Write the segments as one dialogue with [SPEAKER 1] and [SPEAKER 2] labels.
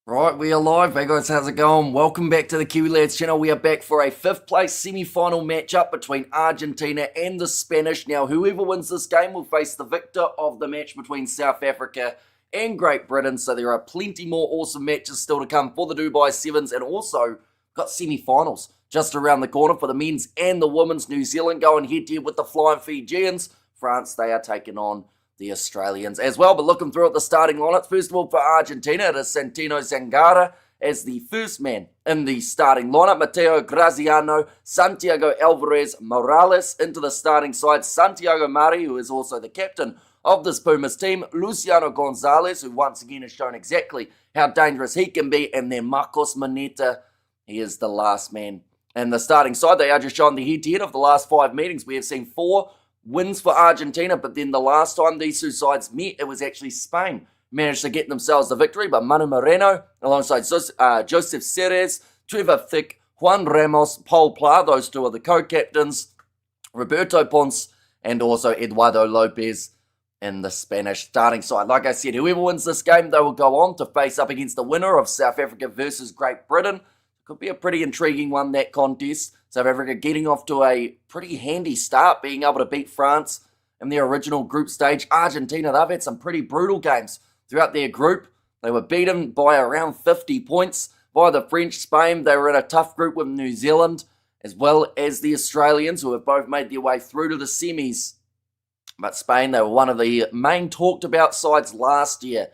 [SPEAKER 1] Right, we are live. Hey guys, how's it going? Welcome back to the Kiwi Lads channel. We are back for a 5th place semi-final matchup between Argentina and the Spanish. Now, whoever wins this game will face the victor of the match between South Africa and Great Britain. So there are plenty more awesome matches still to come for the Dubai Sevens, and also got semi-finals just around the corner for the men's and the women's. New Zealand going head-to-head with the Flying Fijians. France, they are taking on the Australians as well. But looking through at the starting lineups, first of all for Argentina, it is Santino Zangara as the first man in the starting lineup. Mateo Graziano, Santiago Alvarez Morales into the starting side. Santiago Mari, who is also the captain of this Pumas team. Luciano Gonzalez, who once again has shown exactly how dangerous he can be. And then Marcos Maneta, he is the last man in the starting side. They are just showing the head-to-head of the last 5 meetings. We have seen 4 wins for Argentina, but then the last time these two sides met, it was actually Spain managed to get themselves the victory. But Manu Moreno, alongside Joseph Ceres, Trevor Thick, Juan Ramos, Paul Pla, those two are the co-captains, Roberto Ponce, and also Eduardo Lopez in the Spanish starting side. Like I said, whoever wins this game, they will go on to face up against the winner of South Africa versus Great Britain. Could be a pretty intriguing one, that contest. South Africa getting off to a pretty handy start, being able to beat France in their original group stage. Argentina, they've had some pretty brutal games throughout their group. They were beaten by around 50 points by the French. Spain, they were in a tough group with New Zealand, as well as the Australians, who have both made their way through to the semis. But Spain, they were one of the main talked about sides last year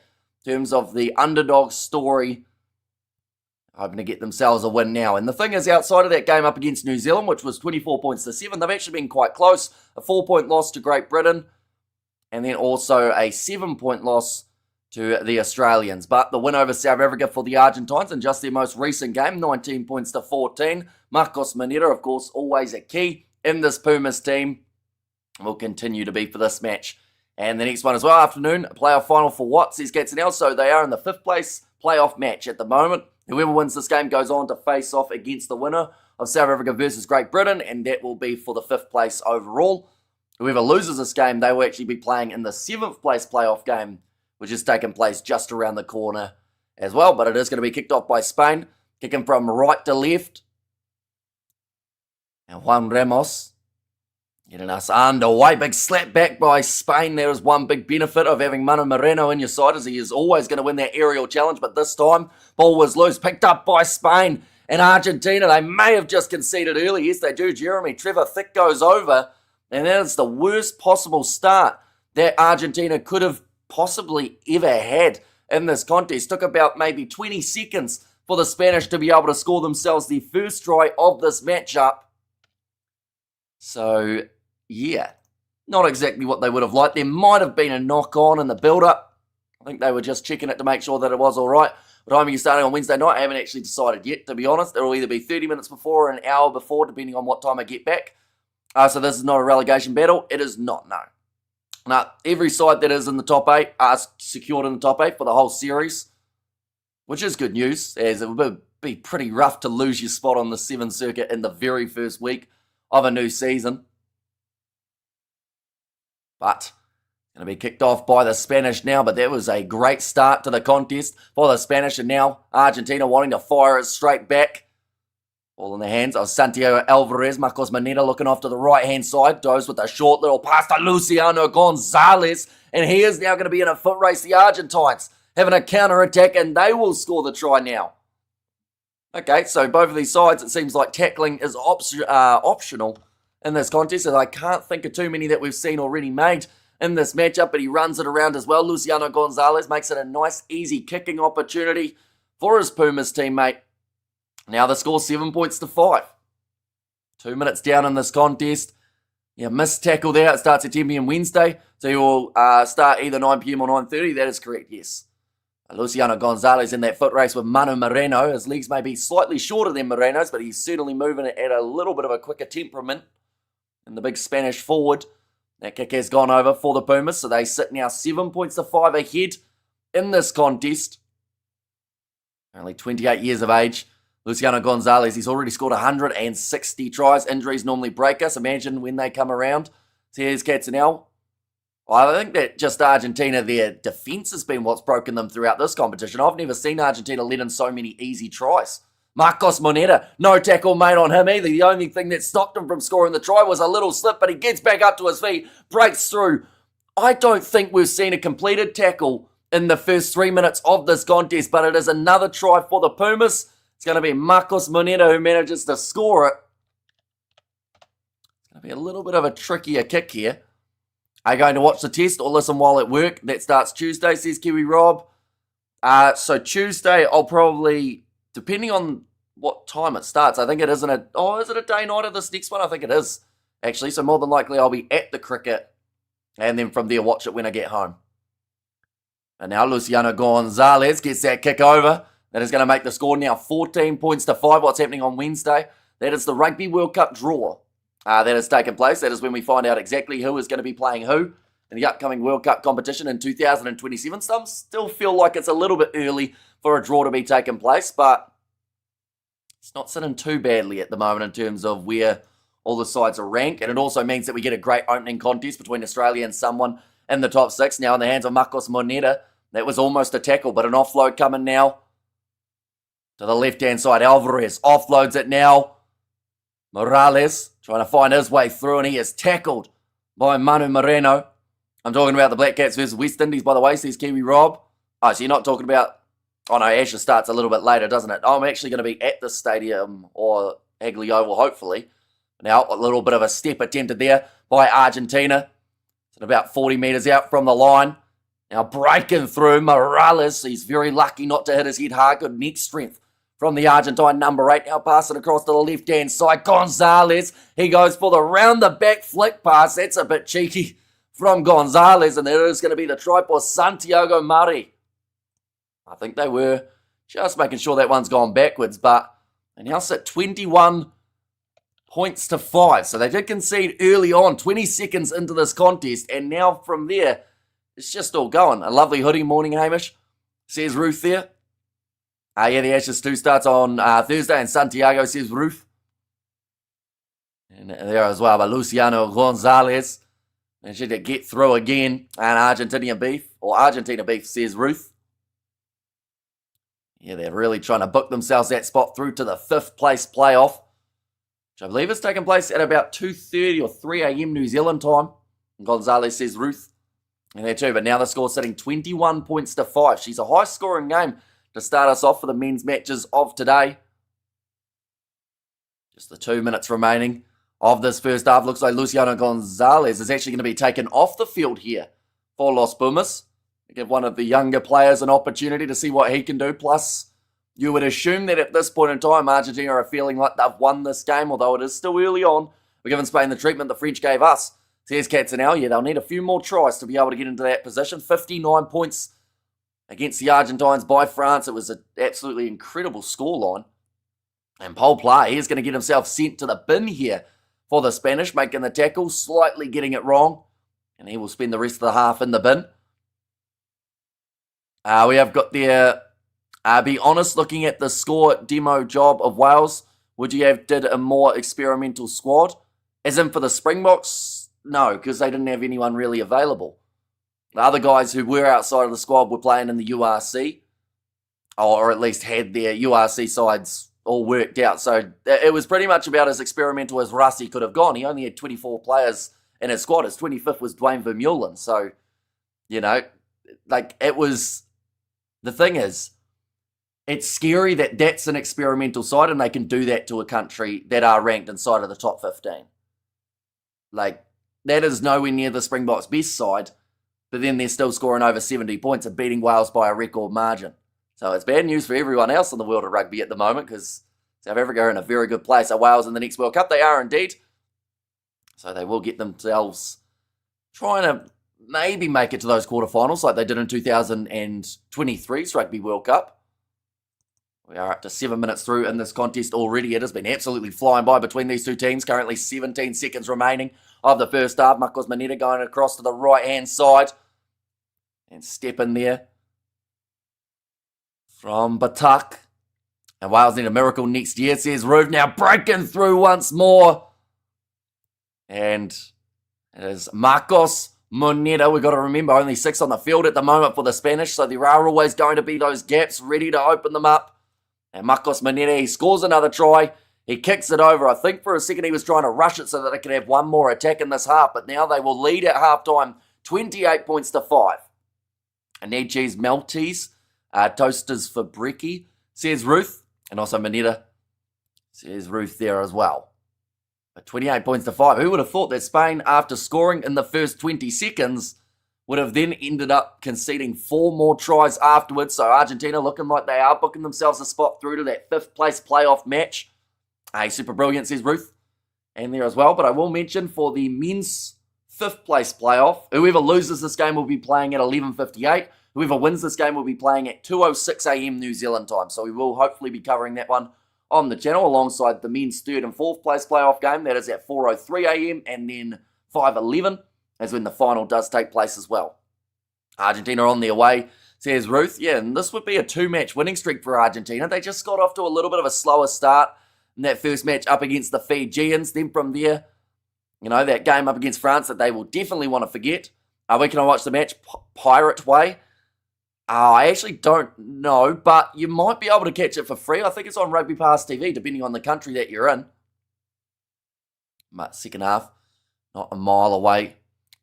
[SPEAKER 1] in terms of the underdog story, hoping to get themselves a win now. And the thing is, outside of that game up against New Zealand, which was 24 points to 7, they've actually been quite close. A 4-point loss to Great Britain, and then also a 7-point loss to the Australians. But the win over South Africa for the Argentines in just their most recent game, 19 points to 14. Marcos Maneta, of course, always a key in this Pumas team, will continue to be for this match. And the next one as well, afternoon, a playoff final for Watts, says Katzenel. So they are in the 5th place playoff match at the moment. Whoever wins this game goes on to face off against the winner of South Africa versus Great Britain, and that will be for the 5th place overall. Whoever loses this game, they will actually be playing in the 7th place playoff game, which is taking place just around the corner as well. But it is going to be kicked off by Spain, kicking from right to left. And Juan Ramos getting us underway. Big slap back by Spain. There is one big benefit of having Manu Moreno in your side, as he is always going to win that aerial challenge. But this time, ball was loose, picked up by Spain. And Argentina, they may have just conceded early. Yes, they do. Jeremy Trevor Thick goes over. And that is the worst possible start that Argentina could have possibly ever had in this contest. Took about maybe 20 seconds for the Spanish to be able to score themselves the first try of this matchup. So, yeah, not exactly what they would have liked. There might have been a knock-on in the build-up. I think they were just checking it to make sure that it was all right. What time are you starting on Wednesday night? I haven't actually decided yet, to be honest. It'll either be 30 minutes before or an hour before, depending on what time I get back. So this is not a relegation battle. It is not, no. Now, every side that is in the top 8 are secured in the top 8 for the whole series, which is good news, as it would be pretty rough to lose your spot on the 7 circuit in the very first week of a new season. But going to be kicked off by the Spanish now, but that was a great start to the contest for the Spanish, and now Argentina wanting to fire it straight back. All in the hands of Santiago Alvarez. Marcos Maneta looking off to the right-hand side. Goes with a short little pass to Luciano Gonzalez, and he is now going to be in a foot race. The Argentines having a counter-attack, and they will score the try now. Okay, so both of these sides, it seems like tackling is optional in this contest, and I can't think of too many that we've seen already made in this matchup, but he runs it around as well. Luciano Gonzalez makes it a nice, easy kicking opportunity for his Pumas teammate. Now the score 7 points to 5. 2 minutes down in this contest. Yeah, missed tackle there. It starts at 10 p.m. Wednesday, so he will start either 9 p.m. or 9:30. That is correct, yes. Luciano Gonzalez in that foot race with Manu Moreno. His legs may be slightly shorter than Moreno's, but he's certainly moving at a little bit of a quicker temperament. And the big Spanish forward, that kick has gone over for the Pumas, so they sit now 7 points to 5 ahead in this contest. Only 28 years of age. Luciano Gonzalez, he's already scored 160 tries. Injuries normally break us. Imagine when they come around. So here's Katzenel. Well, I think that just Argentina, their defence has been what's broken them throughout this competition. I've never seen Argentina let in so many easy tries. Marcos Moneta, no tackle made on him either. The only thing that stopped him from scoring the try was a little slip, but he gets back up to his feet, breaks through. I don't think we've seen a completed tackle in the first 3 minutes of this contest, but it is another try for the Pumas. It's going to be Marcos Moneta who manages to score it. It's going to be a little bit of a trickier kick here. Are you going to watch the test or listen while at work? That starts Tuesday, says Kiwi Rob. So Tuesday, I'll probably, depending on what time it starts, I think it isn't a, is it a day night of this next one? I think it is, actually. So more than likely, I'll be at the cricket and then from there watch it when I get home. And now Luciano Gonzalez gets that kick over. That is going to make the score now 14 points to 5. What's happening on Wednesday? That is the Rugby World Cup draw. That has taken place. That is when we find out exactly who is going to be playing who in the upcoming World Cup competition in 2027. Some still feel like it's a little bit early for a draw to be taking place, but it's not sitting too badly at the moment in terms of where all the sides are ranked. And it also means that we get a great opening contest between Australia and someone in the top 6. Now in the hands of Marcos Moneta. That was almost a tackle, but an offload coming now to the left-hand side. Alvarez offloads it now. Morales trying to find his way through, and he is tackled by Manu Moreno. I'm talking about the Black Cats versus West Indies, by the way, says Kiwi Rob. Oh, so you're not talking about... Oh, no, Ashes starts a little bit later, doesn't it? I'm actually going to be at the stadium, or Hagley Oval, hopefully. Now, a little bit of a step attempted there by Argentina. It's about 40 metres out from the line. Now, breaking through, Morales. He's very lucky not to hit his head hard. Good neck strength from the Argentine number 8, now passing across to the left-hand side. Gonzalez, he goes for the round-the-back flick pass. That's a bit cheeky from Gonzalez, and there is going to be the try for Santiago Murray. I think they were just making sure that one's gone backwards, but they now sit 21 points to 5. So they did concede early on, 20 seconds into this contest, and now from there, it's just all going. A lovely hoodie morning, Hamish, says Ruth there. Yeah, the Ashes 2 starts on Thursday, and Santiago, says Ruth. And there as well by Luciano Gonzalez. And should get through again. And Argentina beef, says Ruth. Yeah, they're really trying to book themselves that spot through to the 5th place playoff, which I believe is taking place at about 2:30 or 3 a.m. New Zealand time. And Gonzalez, says Ruth. And there too, but now the score's sitting 21 points to 5. She's a high-scoring game to start us off for the men's matches of today. Just the 2 minutes remaining of this first half. Looks like Luciano Gonzalez is actually going to be taken off the field here for Los Pumas. Give one of the younger players an opportunity to see what he can do. Plus, you would assume that at this point in time, Argentina are feeling like they've won this game, although it is still early on. We're giving Spain the treatment the French gave us. Says Katzenau, yeah, they'll need a few more tries to be able to get into that position. 59 points against the Argentines by France. It was an absolutely incredible scoreline. And Paul Pla, he's going to get himself sent to the bin here for the Spanish, making the tackle, slightly getting it wrong. And he will spend the rest of the half in the bin. We have got there, be honest, looking at the score demo job of Wales, would you have did a more experimental squad? As in for the Springboks? No, because they didn't have anyone really available. The other guys who were outside of the squad were playing in the URC, or at least had their URC sides all worked out. So it was pretty much about as experimental as Rusty could have gone. He only had 24 players in his squad. His 25th was Dwayne Vermeulen. So, you know, like it was... The thing is, it's scary that that's an experimental side and they can do that to a country that are ranked inside of the top 15. Like, that is nowhere near the Springboks' best side, but then they're still scoring over 70 points and beating Wales by a record margin. So it's bad news for everyone else in the world of rugby at the moment because South Africa are in a very good place. Are Wales in the next World Cup? They are indeed. So they will get themselves trying to maybe make it to those quarterfinals like they did in 2023's Rugby World Cup. We are up to 7 minutes through in this contest already. It has been absolutely flying by between these two teams. Currently 17 seconds remaining of the first half. Marcos Moneta going across to the right-hand side. And step in there from Batak. And Wales need a miracle next year, says Roof. Now breaking through once more. And it is Marcos Moneta. We've got to remember only 6 on the field at the moment for the Spanish, so there are always going to be those gaps ready to open them up. And Marcos Moneta, he scores another try. He kicks it over. I think for a second he was trying to rush it so that they could have one more attack in this half, but now they will lead at halftime 28 points to 5. I need cheese Maltese, toasters for brekkie, says Ruth, and also Moneta, says Ruth there as well. But 28 points to 5. Who would have thought that Spain, after scoring in the first 20 seconds, would have then ended up conceding 4 more tries afterwards. So Argentina looking like they are booking themselves a spot through to that 5th place playoff match. Hey, super brilliant, says Ruth. And there as well. But I will mention for the men's 5th place playoff, whoever loses this game will be playing at 11:58. Whoever wins this game will be playing at 2:06 a.m. New Zealand time. So we will hopefully be covering that one on the channel alongside the men's 3rd and 4th place playoff game. That is at 4:03 a.m. and then 5:11 is when the final does take place as well. Argentina on their way, says Ruth. Yeah, and this would be a 2-match winning streak for Argentina. They just got off to a little bit of a slower start in that first match up against the Fijians. Then from there, that game up against France that they will definitely want to forget. Where can I watch the match? Pirate Way? I actually don't know, but you might be able to catch it for free. I think it's on Rugby Pass TV, depending on the country that you're in. But second half, not a mile away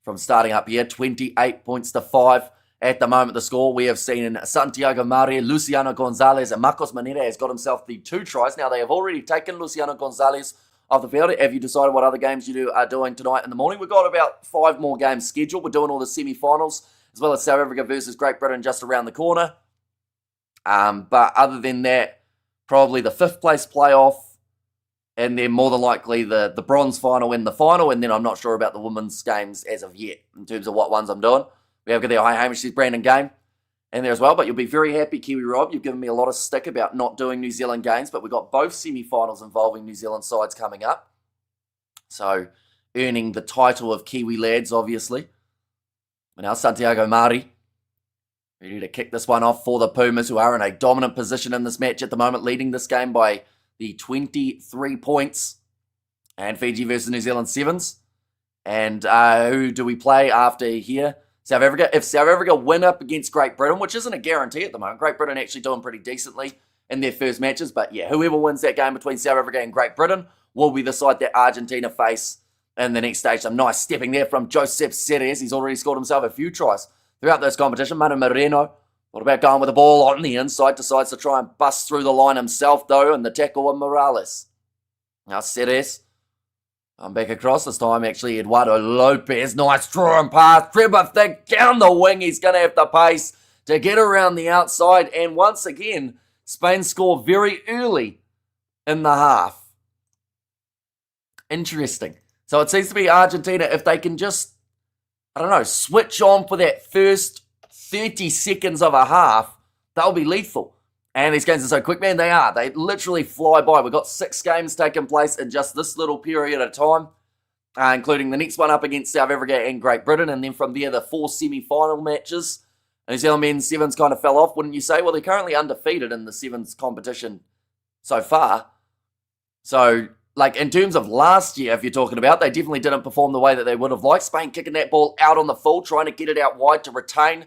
[SPEAKER 1] from starting up here. 28 points to 5 at the moment. The score we have seen Santiago Mari, Luciano Gonzalez, and Marcos Moneta has got himself the 2 tries. Now they have already taken Luciano Gonzalez off the field. Have you decided what other games you are doing tonight in the morning? We've got about 5 more games scheduled. We're doing all the semi-finals, as well as South Africa versus Great Britain just around the corner. But other than that, probably the 5th place playoff, and then more than likely the bronze final and the final, and then I'm not sure about the women's games as of yet, in terms of what ones I'm doing. We have got there, hi Hamish, says Brandon Game, and there as well, but you'll be very happy, Kiwi Rob. You've given me a lot of stick about not doing New Zealand games, but we've got both semi-finals involving New Zealand sides coming up. So, earning the title of Kiwi lads, obviously. And now Santiago Mari, ready to kick this one off for the Pumas, who are in a dominant position in this match at the moment, leading this game by the 23 points. And Fiji versus New Zealand Sevens. And who do we play after here? South Africa. If South Africa win up against Great Britain, which isn't a guarantee at the moment, Great Britain actually doing pretty decently in their first matches. But yeah, whoever wins that game between South Africa and Great Britain will be the side that Argentina face in the next stage. Some nice stepping there from Josep Ceres. He's already scored himself a few tries throughout this competition. Manu Moreno, what about going with the ball on the inside? Decides to try and bust through the line himself, though, and the tackle of Morales. Now Ceres, I'm back across. This time, actually, Eduardo Lopez. Nice draw and pass. Trevor Thick down the wing. He's going to have the pace to get around the outside. And once again, Spain score very early in the half. Interesting. So it seems to be Argentina, if they can just, switch on for that first 30 seconds of a half, they'll be lethal. And these games are so quick, man. They are. They literally fly by. We've got 6 games taking place in just this little period of time, including the next one up against South Africa and Great Britain. And then from there, the 4 semi-final matches. New Zealand men's Sevens kind of fell off, wouldn't you say? Well, they're currently undefeated in the Sevens competition so far. So, in terms of last year, if you're talking about, they definitely didn't perform the way that they would have liked. Spain kicking that ball out on the full, trying to get it out wide to retain.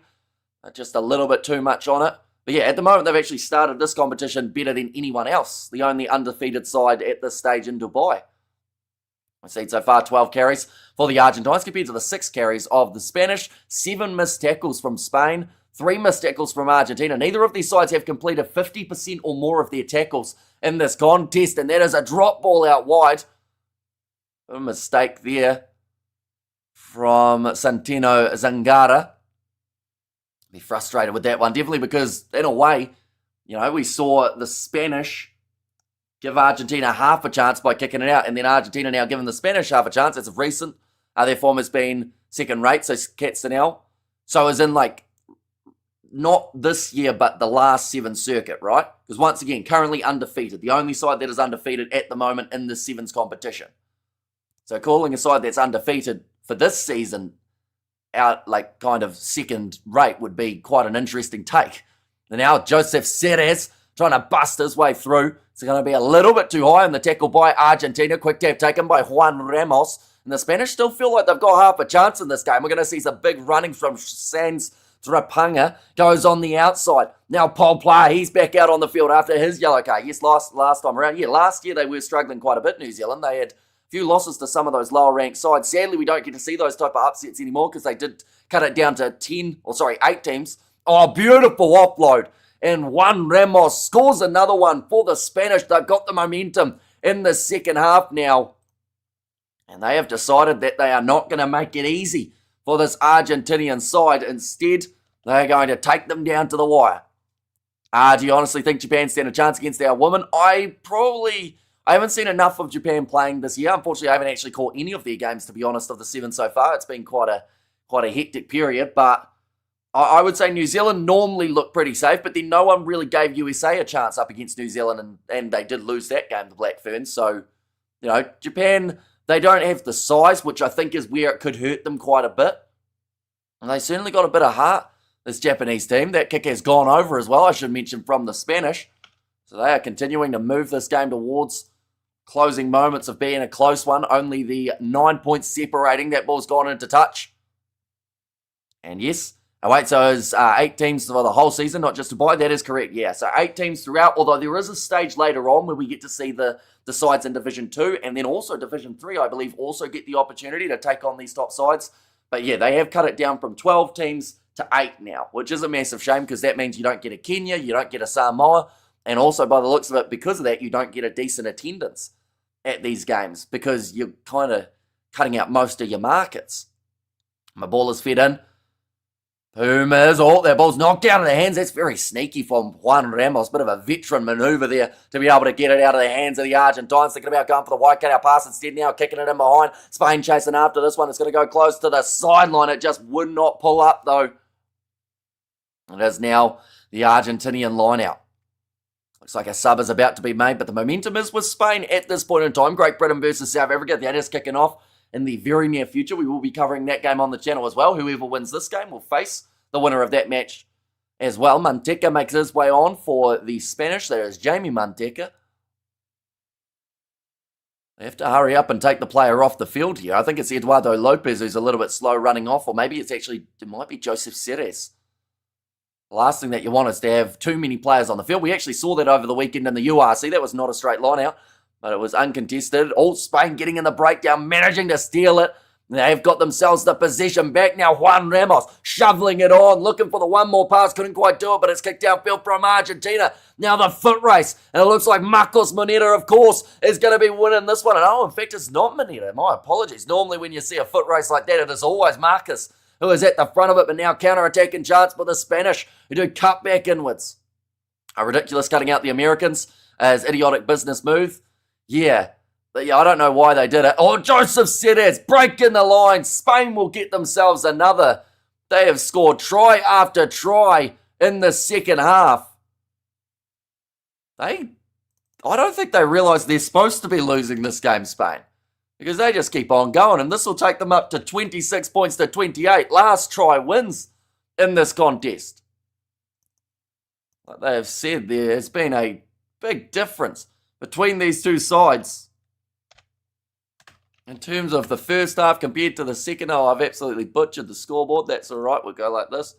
[SPEAKER 1] Just a little bit too much on it. But yeah, at the moment, they've actually started this competition better than anyone else. The only undefeated side at this stage in Dubai. We've seen so far 12 carries for the Argentines compared to the 6 carries of the Spanish. 7 missed tackles from Spain, 3 missed tackles from Argentina. Neither of these sides have completed 50% or more of their tackles in this contest, and that is a drop ball out wide. A mistake there from Santino Zangara. Be frustrated with that one, definitely because, in a way, we saw the Spanish give Argentina half a chance by kicking it out, and then Argentina now giving the Spanish half a chance. As of recent, their form has been second rate, so Catstanel. So as in, not this year, but the last 7 circuit, right? Because once again, currently undefeated. The only side that is undefeated at the moment in the Sevens competition. So calling a side that's undefeated for this season out kind of second rate would be quite an interesting take. And now Josep Ceres trying to bust his way through. It's going to be a little bit too high on the tackle by Argentina. Quick tap taken by Juan Ramos. And the Spanish still feel like they've got half a chance in this game. We're going to see some big running from Sans Drapanga. Goes on the outside. Now Paul Player, he's back out on the field after his yellow card. Yes, last time around. Yeah, last year they were struggling quite a bit, New Zealand. They had a few losses to some of those lower ranked sides. Sadly, we don't get to see those type of upsets anymore because they did cut it down to 8 teams. Oh, beautiful offload. And Juan Ramos scores another one for the Spanish. They've got the momentum in the second half now. And they have decided that they are not going to make it easy for this Argentinian side. Instead, they're going to take them down to the wire. Do you honestly think Japan stand a chance against our women? I haven't seen enough of Japan playing this year. Unfortunately, I haven't actually caught any of their games, to be honest, of the 7 so far. It's been quite a hectic period, but I would say New Zealand normally look pretty safe, but then no one really gave USA a chance up against New Zealand, and they did lose that game, the Black Ferns. So, Japan, they don't have the size, which I think is where it could hurt them quite a bit. And they certainly got a bit of heart, this Japanese team. That kick has gone over as well, I should mention, from the Spanish. So they are continuing to move this game towards closing moments of being a close one. Only the 9 points separating. That ball's gone into touch. And yes, so it's 8 teams for the whole season, not just a bye. That is correct, yeah. So 8 teams throughout, although there is a stage later on where we get to see the sides in Division 2 and then also Division 3, I believe, also get the opportunity to take on these top sides. But yeah, they have cut it down from 12 teams to 8 now, which is a massive shame because that means you don't get a Kenya, you don't get a Samoa, and also by the looks of it, because of that, you don't get a decent attendance at these games because you're kind of cutting out most of your markets. My ball is fed in. Pumas, that ball's knocked out of their hands. That's very sneaky from Juan Ramos. Bit of a veteran manoeuvre there to be able to get it out of the hands of the Argentines. Thinking about going for the wide cut-out pass instead now, kicking it in behind. Spain chasing after this one. It's going to go close to the sideline. It just would not pull up, though. It is now the Argentinian line out. Looks like a sub is about to be made, but the momentum is with Spain at this point in time. Great Britain versus South Africa. That is kicking off in the very near future. We will be covering that game on the channel as well. Whoever wins this game will face the winner of that match as well. Manteca makes his way on for the Spanish. There is Jamie Manteca. They have to hurry up and take the player off the field here. I think it's Eduardo Lopez who's a little bit slow running off, or maybe it might be Joseph Ceres. The last thing that you want is to have too many players on the field. We actually saw that over the weekend in the URC. That was not a straight line out, but it was uncontested. All Spain getting in the breakdown, managing to steal it. They've got themselves the possession back now. Juan Ramos shoveling it on, looking for the one more pass. Couldn't quite do it, but it's kicked downfield from Argentina. Now the foot race, and it looks like Marcos Moneta, of course, is going to be winning this one. And in fact, it's not Moneta. My apologies. Normally when you see a foot race like that, it is always Marcos who is at the front of it, but now counter-attacking chance for the Spanish, who do cut back inwards. A ridiculous cutting out the Americans as idiotic business move. Yeah, I don't know why they did it. Oh, Joseph Ceres breaking the line. Spain will get themselves another. They have scored try after try in the second half. I don't think they realise they're supposed to be losing this game, Spain, because they just keep on going, and this will take them up to 26 points to 28. Last try wins in this contest. Like they have said, there has been a big difference between these two sides. In terms of the first half compared to the second, I've absolutely butchered the scoreboard. That's all right. We'll go like this.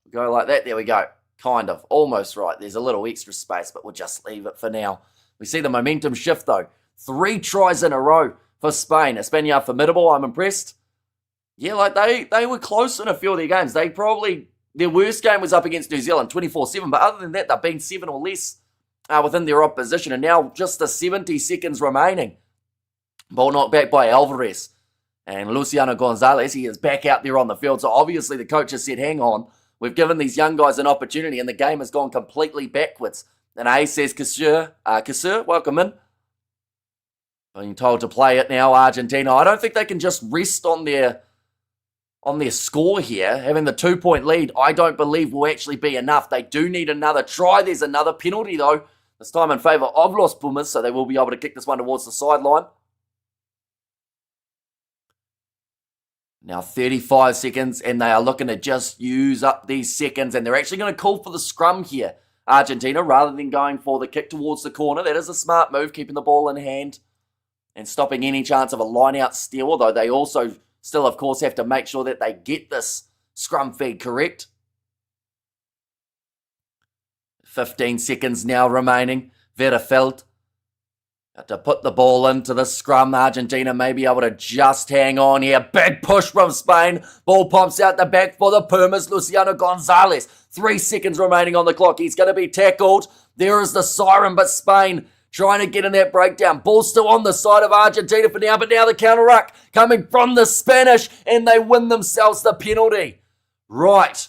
[SPEAKER 1] We'll go like that. There we go. Kind of. Almost right. There's a little extra space, but we'll just leave it for now. We see the momentum shift, though. 3 tries in a row for Spain. España are formidable. I'm impressed. Yeah, like they were close in a few of their games. Their worst game was up against New Zealand, 24-7. But other than that, they've been 7 or less within their opposition. And now just the 70 seconds remaining. Ball knocked back by Alvarez. And Luciano Gonzalez, he is back out there on the field. So obviously the coach has said, hang on, we've given these young guys an opportunity and the game has gone completely backwards. And A says, Kassir, welcome in. Being told to play it now, Argentina. I don't think they can just rest on their score here. Having the 2-point lead, I don't believe will actually be enough. They do need another try. There's another penalty, though. This time in favour of Los Pumas, so they will be able to kick this one towards the sideline. Now 35 seconds, and they are looking to just use up these seconds, and they're actually going to call for the scrum here, Argentina, rather than going for the kick towards the corner. That is a smart move, keeping the ball in hand. and stopping any chance of a line-out steal, although they also still, of course, have to make sure that they get this scrum feed correct. 15 seconds now remaining. Verafeld to put the ball into the scrum. Argentina may be able to just hang on here. Big push from Spain. Ball pops out the back for the Pumas. Luciano Gonzalez. 3 seconds remaining on the clock. He's going to be tackled. There is the siren, but Spain trying to get in that breakdown. Ball still on the side of Argentina for now, but now the counter ruck coming from the Spanish, and they win themselves the penalty. Right.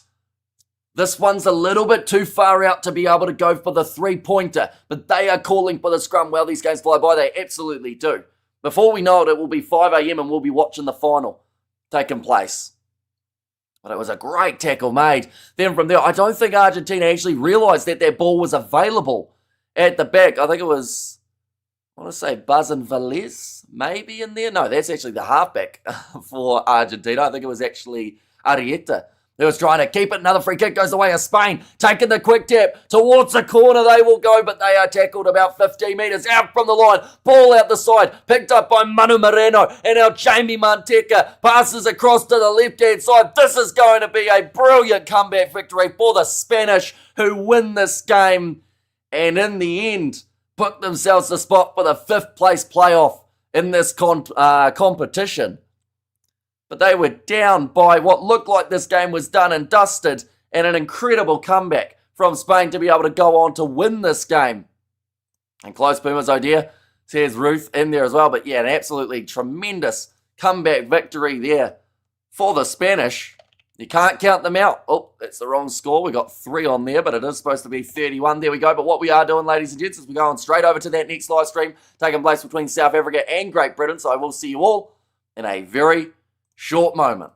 [SPEAKER 1] This one's a little bit too far out to be able to go for the three-pointer, but they are calling for the scrum. Well, these games fly by. They absolutely do. Before we know it, it will be 5 a.m. and we'll be watching the final taking place. But it was a great tackle made. Then from there, I don't think Argentina actually realised that their ball was available at the back. I think it was, I want to say Buzz and Velez, maybe in there. No, that's actually the halfback for Argentina. I think it was actually Arrieta. He was trying to keep it. Another free kick goes the way of Spain. Taking the quick tap towards the corner. They will go, but they are tackled about 15 metres out from the line. Ball out the side. Picked up by Manu Moreno. And now Jamie Manteca passes across to the left-hand side. This is going to be a brilliant comeback victory for the Spanish, who win this game. And in the end, put themselves a spot for the 5th place playoff in this competition. But they were down by what looked like this game was done and dusted, and an incredible comeback from Spain to be able to go on to win this game. And close Pumas, oh dear, says Ruth in there as well. But yeah, an absolutely tremendous comeback victory there for the Spanish. You can't count them out. Oh, that's the wrong score. We got 3 on there, but it is supposed to be 31. There we go. But what we are doing, ladies and gents, is we're going straight over to that next live stream taking place between South Africa and Great Britain. So I will see you all in a very short moment.